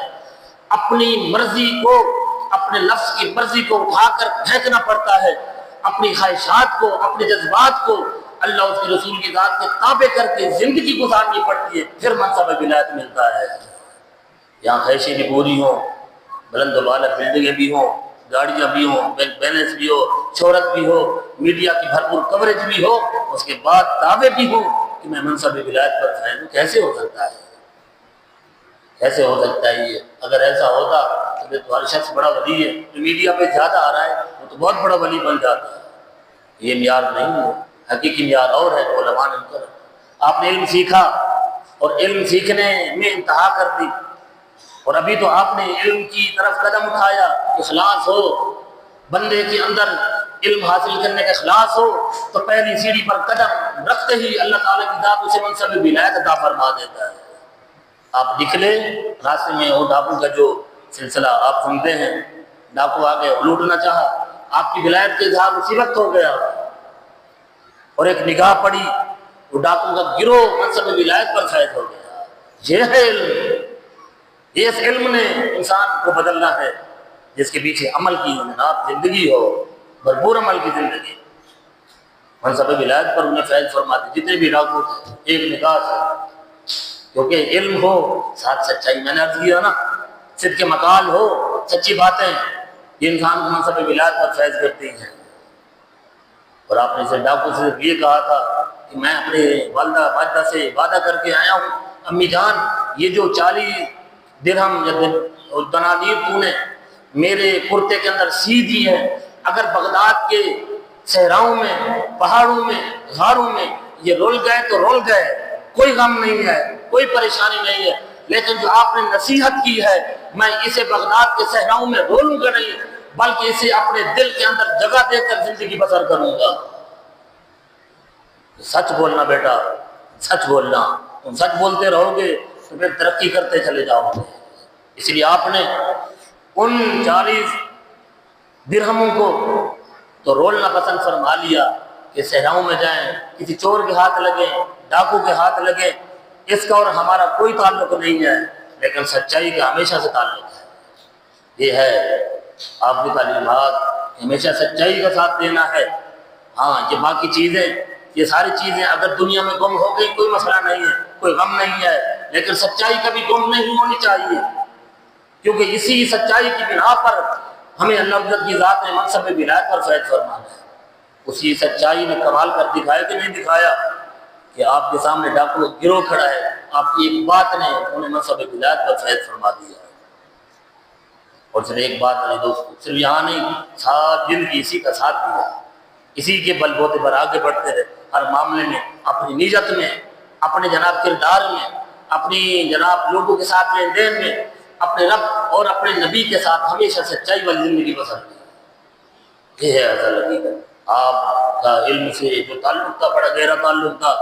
اپنی مرضی کو، اپنے لفظ کی مرضی کو اٹھا کر پھینکنا پڑتا ہے، اپنی خواہشات کو، اپنے جذبات کو اللہ اس کے رسول کی ذات کے تابع کر کے زندگی گزارنی پڑتی ہے، پھر منصب ولایت ملتا ہے۔ یہاں خواہشیں بھی پوری ہوں، بلند و بالا بلڈنگیں بھی ہوں، گاڑیاں بھی ہوں، بینک بیلنس بھی ہو، شہرت بھی ہو، میڈیا کی بھرپور کوریج بھی ہو، اس کے بعد دعوے بھی ہوں کہ میں منصب ولایت پر فائز ہوں، کیسے ہو سکتا ہے؟ کیسے ہو سکتا ہے یہ؟ اگر ایسا ہوتا تو ہر شخص بڑا ولی ہے، جو میڈیا پہ زیادہ آ رہا ہے وہ تو بہت بڑا ولی بن جاتا ہے۔ یہ معیار نہیں ہے، حقیقی معیار اور ہے جو علماء نے کر۔ آپ نے علم سیکھا اور علم سیکھنے میں انتہا کر دی، اور ابھی تو آپ نے علم کی طرف قدم اٹھایا، اخلاص ہو بندے کے اندر، علم حاصل کرنے کا اخلاص ہو تو پہلی سیڑھی پر قدم رکھتے ہی اللہ تعالیٰ کی ذات اسے منصب ولایت عطا فرما دیتا ہے۔ آپ نکلے راستے میں، وہ ڈاکو کا جو سلسلہ آپ سنتے ہیں، ڈاکو آگے لوٹنا چاہا، آپ کی ولایت کے اظہار اسی وقت ہو گیا، اور ایک نگاہ پڑی، وہ ڈاکو کا گروہ منصب ولایت پر فائز ہو گیا۔ یہ ہے علم، اس علم نے انسان کو بدلنا ہے جس کے پیچھے عمل کی جناب زندگی ہو، بھرپور عمل کی زندگی۔ منصب ولایت پر انہیں فیض فرماتے جتنے بھی ڈاکو تھے، ایک نکاح ہے کیونکہ علم ہو ساتھ سچائی، میں نے عرض کیا نا، صدق مقال ہو، سچی باتیں، یہ انسان کو منصب ولایت پر فیض کرتی ہیں۔ اور آپ نے اسے ڈاکو سے یہ کہا تھا کہ میں اپنے والدہ ماجدہ سے وعدہ کر کے آیا ہوں، امی جان یہ جو 40 درہم یا دنانیر تو نے میرے کرتے کے اندر سی دی ہے، اگر بغداد کے صحراؤں میں، پہاڑوں میں، غاروں میں یہ رول گئے تو رول گئے، کوئی غم نہیں ہے، کوئی پریشانی نہیں ہے، لیکن جو آپ نے نصیحت کی ہے میں اسے بغداد کے صحراؤں میں رولوں گا نہیں، بلکہ اسے اپنے دل کے اندر جگہ دے کر زندگی بسر کروں گا۔ سچ بولنا بیٹا، سچ بولنا، تم سچ بولتے رہو گے تو پھر ترقی کرتے چلے جاؤ گے۔ اس لیے آپ نے ان 40 درہموں کو تو رولنا پسند فرما لیا کہ صحراؤں میں جائیں، کسی چور کے ہاتھ لگیں، ڈاکو کے ہاتھ لگیں، اس کا اور ہمارا کوئی تعلق نہیں ہے، لیکن سچائی کا ہمیشہ سے تعلق ہے۔ یہ ہے آپ کی تعلیمات، ہمیشہ سچائی کا ساتھ دینا ہے۔ ہاں یہ باقی چیزیں، یہ ساری چیزیں اگر دنیا میں گم ہو گئی کوئی مسئلہ نہیں ہے، کوئی غم نہیں ہے، لیکن سچائی کبھی گم نہیں ہونی چاہیے، کیونکہ اسی سچائی کی بنا پر ہمیں اللہ عزت کی ذات نے منصب ولایت پر فیض فرمانا ہے۔ اسی سچائی نے کمال کر دکھایا کہ نہیں دکھایا کہ آپ کے سامنے ڈاکو گروہ کھڑا ہے، آپ کی ایک بات نے انہیں منصب ولایت پر فیض فرما دیا۔ اور صرف ایک بات نہیں دوستو، صرف یہاں نہیں، ساتھ زندگی اسی کا ساتھ دیا، اسی کے بل بوتے پر آگے بڑھتے رہے، ہر معاملے میں، اپنی نیت میں، اپنے جناب کردار میں، اپنی جناب لوگوں کے ساتھ لین دین میں، اپنے رب اور اپنے نبی کے ساتھ ہمیشہ سچائی والی زندگی بسر کی۔ یہ ہے اصل حقیقت۔ آپ کا علم سے جو تعلق تھا بڑا گہرا تعلق تھا،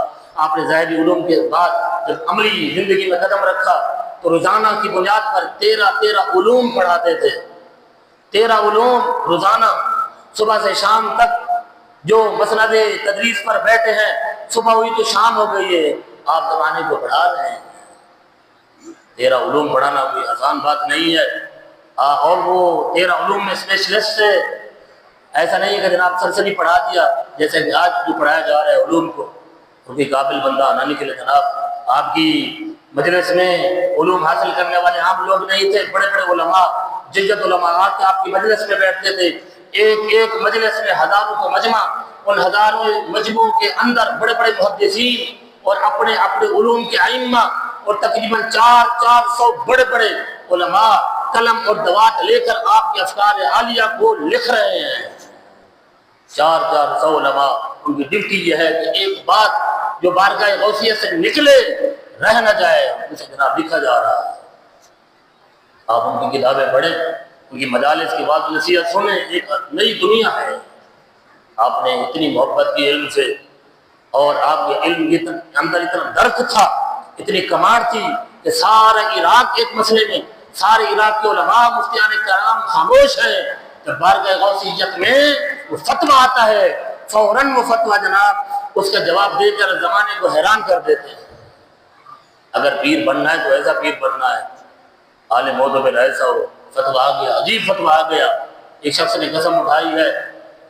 آپ نے ظاہری علوم کے بعد جب عملی زندگی میں قدم رکھا تو روزانہ کی بنیاد پر 13 علوم پڑھاتے تھے، 13 علوم روزانہ، صبح سے شام تک جو مسند تدریس پر بیٹھے ہیں، صبح ہوئی تو شام ہو گئی ہے، آپ زمانے کو پڑھا رہے ہیں۔ 13 علوم پڑھانا کوئی آسان بات نہیں ہے، اور وہ 13 علوم میں اسپیشلسٹ ہے، ایسا نہیں ہے کہ جناب سرسری پڑھا دیا جیسے کہ آج جو پڑھایا جا رہا ہے علوم کو، کیونکہ قابل بندہ آنا نکلے جناب۔ آپ کی مجلس میں علوم حاصل کرنے والے عام لوگ نہیں تھے، بڑے بڑے علماء، ججت علماء آ کے آپ کی مجلس میں بیٹھتے تھے، ایک مجلس میں ہزاروں کا مجمع، ان ہزاروں مجموع کے اندر بڑے بڑے محدثین اور اپنے علوم کے ائمہ اور تقریباً 400 بڑے بڑے علماء قلم اور دوات لے کر آپ کے افکار عالیہ کو لکھ رہے ہیں۔ 400 علماء، ان کی ڈیوٹی یہ ہے کہ ایک بات جو بارگاہ غوثیہ سے نکلے رہ نہ جائے، اسے جناب لکھا جا رہا ہے۔ آپ ان کی کتابیں پڑھیں، ان کی مجالس کی بات نصیحت سنیں، ایک نئی دنیا ہے۔ آپ نے اتنی محبت کی علم سے، اور آپ کے علم کے اندر اتنا درک تھا، اتنی کمار تھی کہ سارا عراق ایک مسئلے میں، سارے عراق کے علماء مفتیان کرام خاموش ہیں، جب بارگاہ غوثیت میں وہ فتویٰ آتا ہے فوراً وہ فتویٰ جناب اس کا جواب دے کر زمانے کو حیران کر دیتے ہیں۔ اگر پیر بننا ہے تو ایسا پیر بننا ہے، عالم معتبر ایسا ہو۔ فتویٰ آ گیا، عجیب فتویٰ آ گیا، ایک شخص نے قسم اٹھائی ہے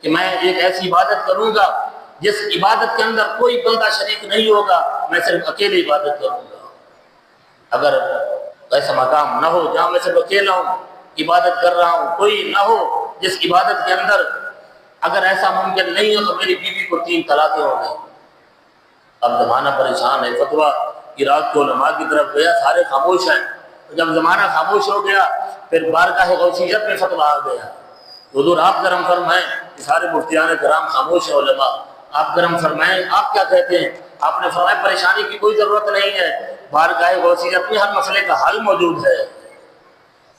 کہ میں ایک ایسی عبادت کروں گا جس عبادت کے اندر کوئی بندہ شریک نہیں ہوگا، میں صرف اکیلے عبادت کروں گا۔ اگر ایسا مقام نہ ہو جہاں میں صرف اکیلا ہوں، عبادت کر رہا ہوں، کوئی نہ ہو جس عبادت کے اندر، اگر ایسا ممکن نہیں ہو تو میری بیوی کو 3 طلاقیں ہو گئی۔ اب زمانہ پریشان ہے، فتویٰ عراق کے علماء کی طرف گیا، سارے خاموش ہیں۔ جب زمانہ خاموش ہو گیا پھر بارگاہ غوثیت میں فتویٰ آ گیا، حضور آپ کرم فرمائیں، سارے مفتیان کرام خاموش ہیں، علماء آپ کرم فرمائیں، آپ کیا کہتے ہیں؟ آپ نے فرمایا پریشانی کی کوئی ضرورت نہیں ہے، بارگاہ غوثیت میں ہر مسئلے کا حل موجود ہے۔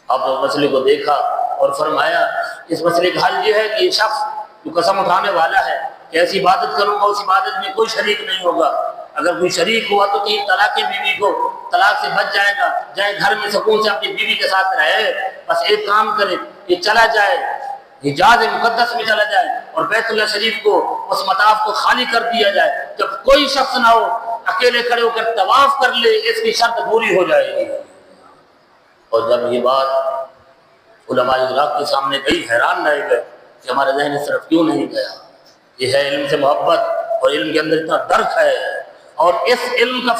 آپ نے مسئلے کو دیکھا اور فرمایا اس مسئلے کا حل یہ ہے کہ یہ شخص جو قسم اٹھانے والا ہے کہ ایسی عبادت کروں گا اس عبادت میں کوئی شریک نہیں ہوگا، اگر کوئی شریک ہوا تو 3 طلاقیں بیوی کو، طلاق سے بچ جائے گا، جائے گھر میں سکون سے اپنی بیوی کے ساتھ رہے، بس ایک کام کرے، یہ چلا جائے حجاز مقدس میں چلا جائے اور بیت اللہ شریف کو، اس مطاف کو خالی کر دیا جائے، جب کوئی شخص نہ ہو، اکیلے کھڑے ہو کر طواف کر لے، اس کی شرط پوری ہو جائے گی۔ اور جب یہ بات علماء عراق کے سامنے گئی حیران رہ گئے کہ ہمارا ذہن اس طرف کیوں نہیں گیا. یہ ہے علم سے محبت اور علم کے اندر اتنا درک ہے. اور اس علم کا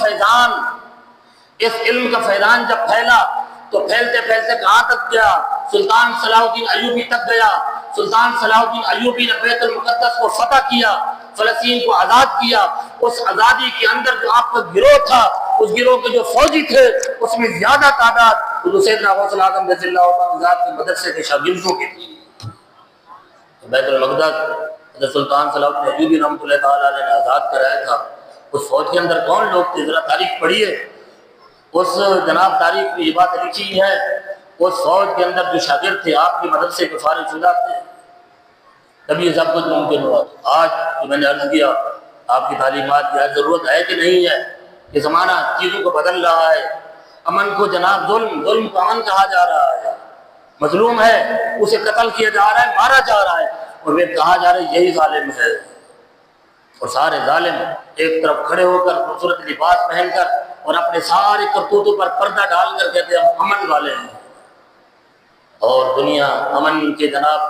فیضان جب پھیلا تو پھیلتے پھیلتے کہاں تک گیا؟ سلطان صلاح الدین ایوبی تک گیا. سلطان صلاح الدین ایوبی نے بیت المقدس کو فتح کیا، فلسطین کو آزاد کیا. اس آزادی کے اندر جو آپ کا گروہ تھا، اس گروہ کے جو فوجی تھے، اس میں زیادہ تعداد حضور سیدنا غوث الاعظم رضی اللہ عنہ کے مدرسے کے شاگردوں کی تھی. بیت المقدس حضرت سلطان صلاح الدین ایوبی رحمۃ اللہ تعالیٰ علیہ نے آزاد کرایا تھا. اس فوج کے اندر کون لوگ تھے؟ ذرا تاریخ پڑھیے. اس جناب تاریخ میں یہ بات لکھی ہے، اس فوج کے اندر جو شاگرد تھے آپ کے مدرسے کے فارغ شدہ تھے، تبھی یہ سب کچھ ممکن ہوا. آج جو میں نے عرض کیا آپ کی تعلیمات کی ضرورت ہے کہ نہیں ہے؟ کہ زمانہ چیزوں کو بدل رہا ہے. امن کو جناب ظلم کو امن کہا جا رہا ہے. مظلوم ہے اسے قتل کیا جا رہا ہے، مارا جا رہا ہے، اور وہ کہا جا رہا ہے یہی ظالم ہے. اور سارے ظالم ایک طرف کھڑے ہو کر خوبصورت لباس پہن کر اور اپنے سارے کرتوتوں پر پردہ ڈال کر کہتے ہیں ہم امن والے ہیں. اور دنیا امن کے جناب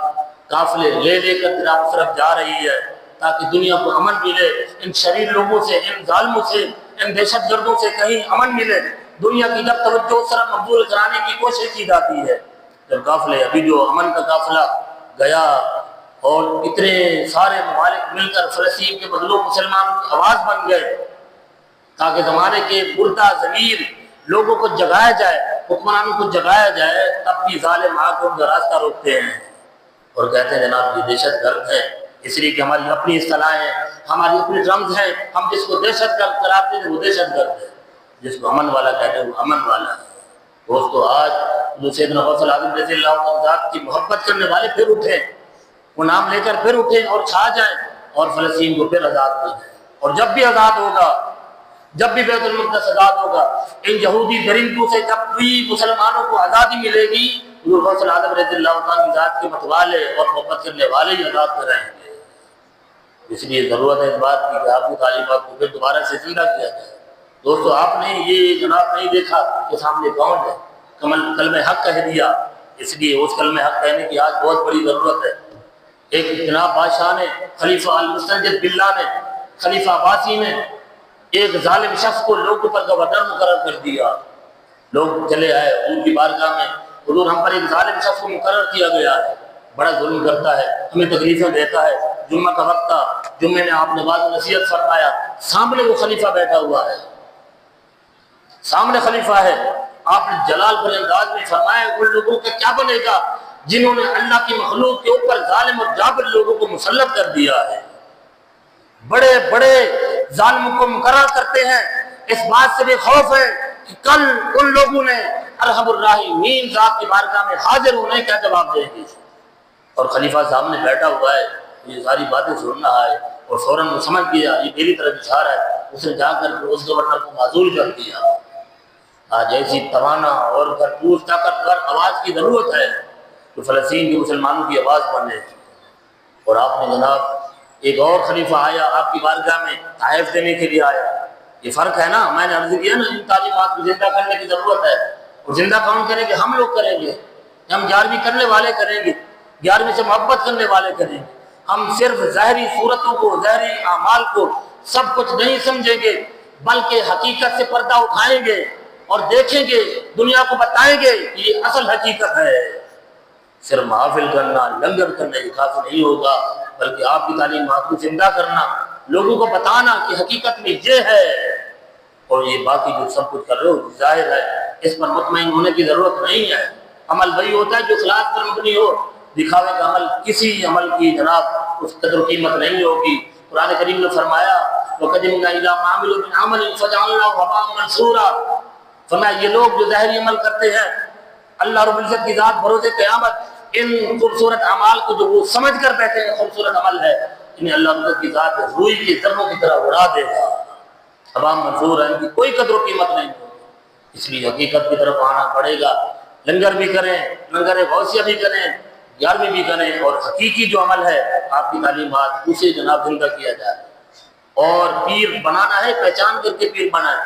قافلے لے کر جناب اس طرف جا رہی ہے تاکہ دنیا کو امن ملے. ان شریر لوگوں سے، ان ظالموں سے، ان دہشت گردوں سے کہیں امن ملے. دنیا کی جب توجہ اس طرف مبذول کرانے کی کوشش کی جاتی ہے. جب قافلے ابھی جو امن کا قافلہ گیا اور اتنے سارے ممالک مل کر فلسطین کے مظلوم مسلمان کی آواز بن گئے تاکہ زمانے کے مردہ ضمیر لوگوں کو جگایا جائے، حکمرانوں کو جگایا جائے، تب بھی ظالم آ کر ان کا راستہ روکتے ہیں اور کہتے ہیں جناب یہ دہشت گرد ہے. اس لیے کہ ہماری اپنی اصطلاحیں ہیں، ہماری اپنی رمز ہیں. ہم جس کو دہشت گرد قرار دیتے ہیں وہ دہشت گرد ہے، جس کو امن والا کہتے ہیں وہ امن والا ہے. دوستو آج جو سیدنا غوث الاعظم رضی اللہ عنہ ذات کی محبت کرنے والے پھر اٹھے، وہ نام لے کر پھر اٹھے اور چھا جائیں اور فلسطین کو پھر آزاد کر دیں. اور جب بھی آزاد ہوگا، جب بھی بیت المقدس آزاد ہوگا، ان یہودی درندوں سے جب بھی مسلمانوں کو آزادی ملے گی، حضور غوث الاعظم رضی اللہ عنہ ذات کے متوالے اور محبت کرنے والے ہی آزاد کرائیں گے. اس لیے ضرورت ہے اس بات کی کہ آپ کی تعلیمات کو پھر دوبارہ سے زندہ کیا جائے. دوستو آپ نے یہ جناب نہیں دیکھا کہ سامنے کون ہے، کلمہ حق کہہ دیا. اس لیے اس کلمہ حق کہنے کی آج بہت بڑی ضرورت ہے. ایک جناب بادشاہ نے، خلیفہ المستنجد باللہ نے، خلیفہ عباسی نے ایک ظالم شخص کو لوگوں پر گورنر مقرر کر دیا. لوگ چلے آئے ان کی بارگاہ میں، حضور ہم پر ایک ظالم شخص کو مقرر کیا گیا ہے، بڑا ظلم کرتا ہے، ہمیں تکلیفیں دیتا ہے. جمعہ کا وقت تھا، جمعے میں آپ نے بعض نصیحت فرمایا. سامنے وہ خلیفہ بیٹھا ہوا ہے، سامنے خلیفہ ہے. آپ نے جلال پر انداز میں فرمایا ان لوگوں کا کیا بنے گا جنہوں نے اللہ کی مخلوق کے اوپر ظالم اور جابر لوگوں کو مسلط کر دیا ہے. بڑے بڑے ظالموں کو مقرر کرتے ہیں، اس بات سے بھی خوف ہے کہ کل ان لوگوں نے ارحم الراحمین ذات کی بارگاہ میں حاضر ہونے کا جواب دیں گے. اور خلیفہ سامنے بیٹھا ہوا ہے، یہ ساری باتیں سن رہا ہے اور فوراً وہ سمجھ گیا یہ میری طرف اشارہ ہے. اس نے جا کر اس گورنر کو معذور کر دیا. آج ایسی توانا اور بھرپور طاقتور آواز کی ضرورت ہے تو فلسطین کے مسلمانوں کی آواز بنے. اور آپ نے جناب ایک اور خلیفہ آیا آپ کی بارگاہ میں تحائف دینے کے لیے آیا. یہ فرق ہے نا، میں نے عرض کیا نا، ان تعلیمات کو زندہ کرنے کی ضرورت ہے. اور زندہ کون کریں گے؟ ہم لوگ کریں گے. ہم 11ویں کرنے والے کریں گے، 11ویں سے محبت کرنے والے کریں گے. ہم صرف ظاہری صورتوں کو، ظاہری اعمال کو سب کچھ نہیں سمجھیں گے، بلکہ حقیقت سے پردہ اٹھائیں گے اور دیکھیں گے، دنیا کو بتائیں گے کہ یہ اصل حقیقت ہے. صرف محافل کرنا، لنگر کرنا یہ کافی نہیں ہوگا، بلکہ آپ کی تعلیمات کو زندہ کرنا، لوگوں کو بتانا کہ حقیقت میں یہ ہے. اور یہ باقی جو سب کچھ کر رہے ہو ظاہر ہے، اس پر مطمئن ہونے کی ضرورت نہیں ہے. عمل وہی ہوتا ہے جو اخلاص پر مبنی ہو. دکھاوے کا عمل کسی عمل کی جناب اس قدر قیمت نہیں ہوگی. قرآن کریم نے فرمایا وَقَدِمْنَا إِلَىٰ مَا عَمِلُوا مِنْ عَمَلٍ فَجَعَلْنَاهُ هَبَاءً مَنثُورًا. فرمایا یہ لوگ جو ظاہری عمل کرتے ہیں، اللہ رب العزت کی ذات بروز قیامت ان خوبصورت اعمال کو جو وہ سمجھ کر بیٹھے ہیں خوبصورت عمل ہے، انہیں اللہ رب العزت کی ذات روئی کے ذروں کی طرح اڑا دے گا. عوام منصور ہیں، ان کی کوئی قدر و قیمت نہیں ہوگی. اس لیے حقیقت کی طرف آنا پڑے گا. لنگر بھی کریں، لنگر غوثیہ بھی کریں، 11ویں بھی کریں، اور حقیقی جو عمل ہے آپ کی تعلیمات اسے جناب زندہ کیا جائے. اور پیر بنانا ہے، پہچان کر کے پیر بنائیں.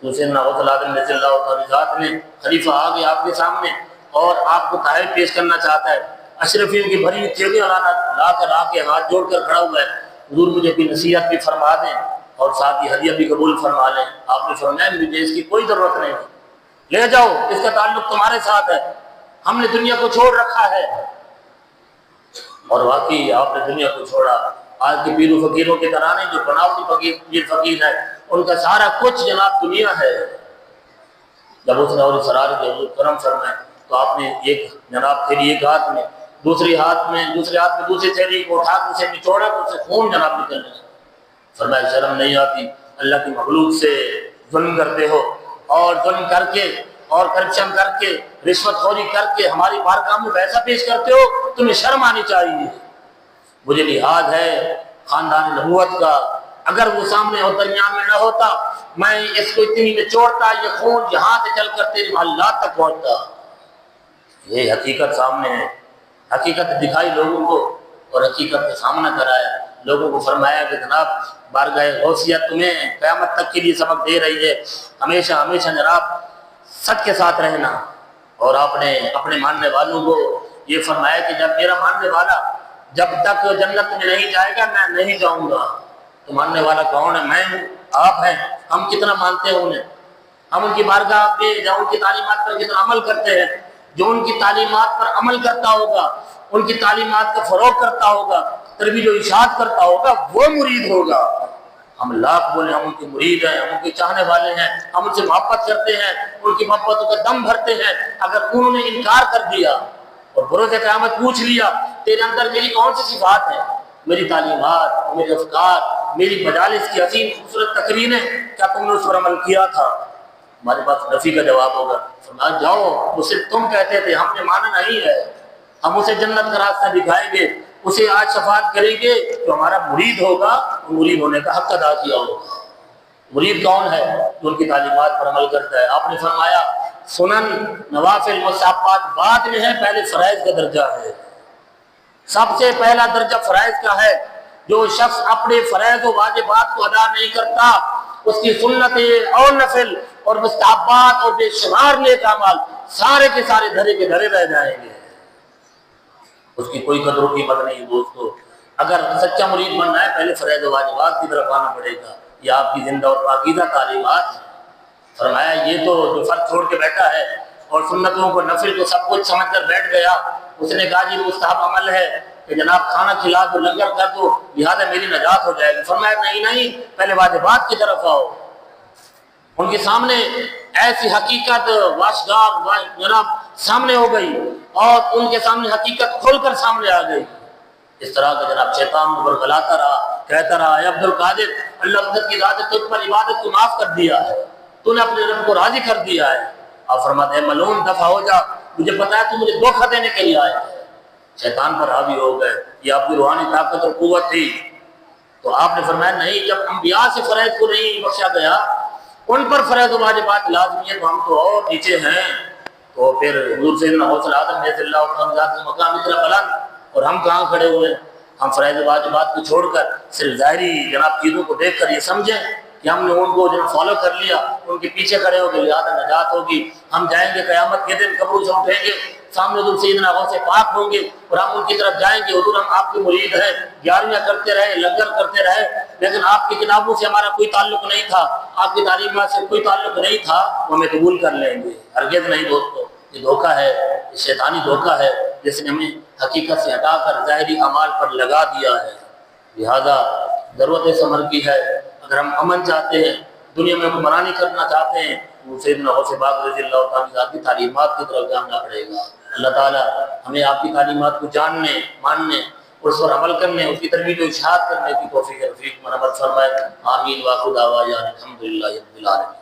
تو سیدنا غوث العظم رضی اللہ عنہ نے خلیفہ آ گیا آپ کے سامنے اور آپ کو تحائف پیش کرنا چاہتا ہے، اشرفیوں کی بھری ہوئی تھیلیاں لا کر آ کے ہاتھ جوڑ کر کھڑا ہوا ہے، حضور مجھے بھی نصیحت بھی فرما دیں اور ساتھ ہی ہدیہ بھی قبول فرما لیں۔ آپ نے فرمایا مجھے اس کی کوئی ضرورت نہیں، لے جاؤ، اس کا تعلق تمہارے ساتھ ہے، ہم نے دنیا کو چھوڑ رکھا ہے۔ اور واقعی آپ نے دنیا کو چھوڑا۔ آج کے پیر و فقیروں کے طرح نہیں، جو بناوٹی پیر فقیر ہے، ان کا سارا کچھ جناب دنیا ہے۔ جب اس نے اور سرار کے حضور کرم فرمائے تو آپ نے ایک جناب تھیلی ایک ہاتھ میں، دوسرے ہاتھ میں دوسری تھیلی کو اٹھا کے اسے نچوڑا تو اسے خون جناب نکلنے لگا۔ فرمایا شرم نہیں آتی، اللہ کی مخلوق سے ظلم کرتے ہو، اور ظلم کر کے اور کرپشن کر کے رشوت خوری کر کے ہماری بارگاہ میں پیسہ پیش کرتے ہو، تمہیں شرم آنی چاہیے۔ مجھے لحاظ ہے خاندان نبوت کا، اگر وہ سامنے اور درمیان میں نہ ہوتا میں اس کو اتنی میں چھوڑتا، یہ خون یہاں سے چل کر تیرے محلات تک پہنچتا۔ یہ حقیقت سامنے ہے، حقیقت دکھائی لوگوں کو اور حقیقت کا سامنا کرایا، لوگوں کو فرمایا کہ جناب بارگاہ غوثیہ تمہیں قیامت تک کے لیے سبق دے رہی ہے، ہمیشہ ہمیشہ جناب سچ کے ساتھ رہنا۔ اور آپ نے اپنے ماننے والوں کو یہ فرمایا کہ جب میرا ماننے والا جب تک جنت میں نہیں جائے گا میں نہیں جاؤں گا۔ تو ماننے والا کون ہے؟ میں ہوں، آپ ہیں۔ ہم کتنا مانتے ہیں انہیں، ہم ان کی بارگاہ پہ جب ان کی تعلیمات پر کتنا عمل کرتے ہیں۔ جو ان کی تعلیمات پر عمل کرتا ہوگا، ان کی تعلیمات کا فروغ کرتا ہوگا، تربیت و ارشاد کرتا ہوگا، وہ مرید ہوگا۔ ہم لاکھ بولے ہم ان کے مرید ہیں، ہم ان کے چاہنے والے ہیں، ہم ان سے محبت کرتے ہیں، ان کی محبتوں کا دم بھرتے ہیں، اگر انہوں نے انکار کر دیا اور بروز قیامت پوچھ لیا تیرے اندر میری کون سی صفات ہیں، میری تعلیمات، میرے افکار، میری مجالس کی حسین خوبصورت تقریریں، کیا تم نے اس پر عمل کیا تھا؟ ہمارے پاس نفی کا جواب ہوگا، فرمایا جاؤ، وہ صرف تم کہتے تھے، ہم نے مانا نہیں ہے، ہم اسے جنت کا راستہ دکھائیں گے، اسے آج شفاعت کریں گے، جو ہمارا مرید ہوگا وہ مرید ہونے کا حق ادا کیا ہوگا۔ مرید کون ہے؟ جو ان کی تعلیمات پر عمل کرتا ہے۔ آپ نے فرمایا سنن، نوافل، مستحبات بعد میں ہے، پہلے فرائض کا درجہ ہے۔ سب سے پہلا درجہ فرائض کا ہے۔ جو شخص اپنے فرائض و واجبات کو ادا نہیں کرتا، اس کی سنتیں اور نفل اور مستحبات اور بے شمار نیک اعمال سارے کے سارے دھرے کے دھرے رہ جائیں گے، اس کی کوئی قدر و قیمت نہیں۔ دوستو اگر سچا مرید بننا ہے پہلے فرائض و واجبات کی طرف آنا پڑے گا، یہ آپ کی زندہ اور پاکیزہ تعلیمات۔ فرمایا یہ تو جو فرض چھوڑ کے بیٹھا ہے اور سنتوں کو نفل کو سب کچھ سمجھ کر بیٹھ گیا، اس نے کہا جی مستحب عمل ہے کہ جناب کھانا کھلا دو، لنگر کر دو، لہٰذا میری نجات ہو جائے گی۔ فرمایا نہیں، پہلے واجبات کی طرف آؤ۔ ان کے سامنے ایسی حقیقت واشگار جناب سامنے ہو گئی اور ان کے سامنے حقیقت کھول کر سامنے آ گئی۔ اس طرح کا جناب شیطان پر غلاتا رہا، کہتا رہا اے عبد القادر، اللہ عزت کی ذات تجھ پر عبادت کو معاف کر دیا ہے، تو نے اپنے رب کو راضی کر دیا ہے۔ آپ فرماتے ہیں ملعون دفع ہو جا، مجھے پتا ہے تو مجھے دھوکہ دینے کے لیے آیا ہے۔ شیطان پر حاوی ہو گئے، یہ آپ کی روحانی طاقت اور قوت تھی۔ تو آپ نے فرمایا نہیں، جب انبیاء سے فرائض کو نہیں بخشا گیا، ان پر فرائض و واجبات لازمی ہے، تو ہم تو اور نیچے ہیں۔ تو پھر حضور سیدنا غوث العظم رضی اللہ عنہ ذات مقام اتنا بلند اور ہم کہاں کھڑے ہوئے؟ ہم فرائض و واجبات کو چھوڑ کر صرف ظاہری جناب چیزوں کو دیکھ کر یہ سمجھیں کہ ہم نے ان کو جناب فالو کر لیا، ان کے پیچھے کھڑے ہو گئے، لہٰذا نجات ہوگی۔ ہم جائیں گے قیامت کے دن، قبروں سے اٹھیں گے، سامنے حضور سیدنا غوث پاک ہوں گے اور ہم ان کی طرف جائیں گے، حضور ہم آپ کے مرید ہیں، گیارہویں کرتے رہے، لنگر کرتے رہے، لیکن آپ کی کتابوں سے ہمارا کوئی تعلق نہیں تھا، آپ کی تعلیمات سے کوئی تعلق نہیں تھا، وہ ہمیں قبول کر لیں گے۔ ہرگز نہیں دوستو، یہ دھوکہ ہے، یہ شیطانی دھوکہ ہے جس نے ہمیں حقیقت سے ہٹا کر ظاہری اعمال پر لگا دیا ہے۔ لہذا ضرورت ثمر کی ہے، اگر ہم امن چاہتے ہیں، دنیا میں حکمرانی کرنا چاہتے ہیں، وہ سیدنا غوث پاک رضی اللہ تعالیٰ کی تعلیمات کی طرف جاننا پڑے گا۔ اللہ تعالیٰ ہمیں آپ کی تعلیمات کو جاننے، ماننے اور اس پر عمل کرنے، اس کی تربیت و ارشاد کرنے کی توفیق رفیق مرحمت فرمائے۔ آمین۔ وآخر دعوانا الحمدللہ رب العالمین۔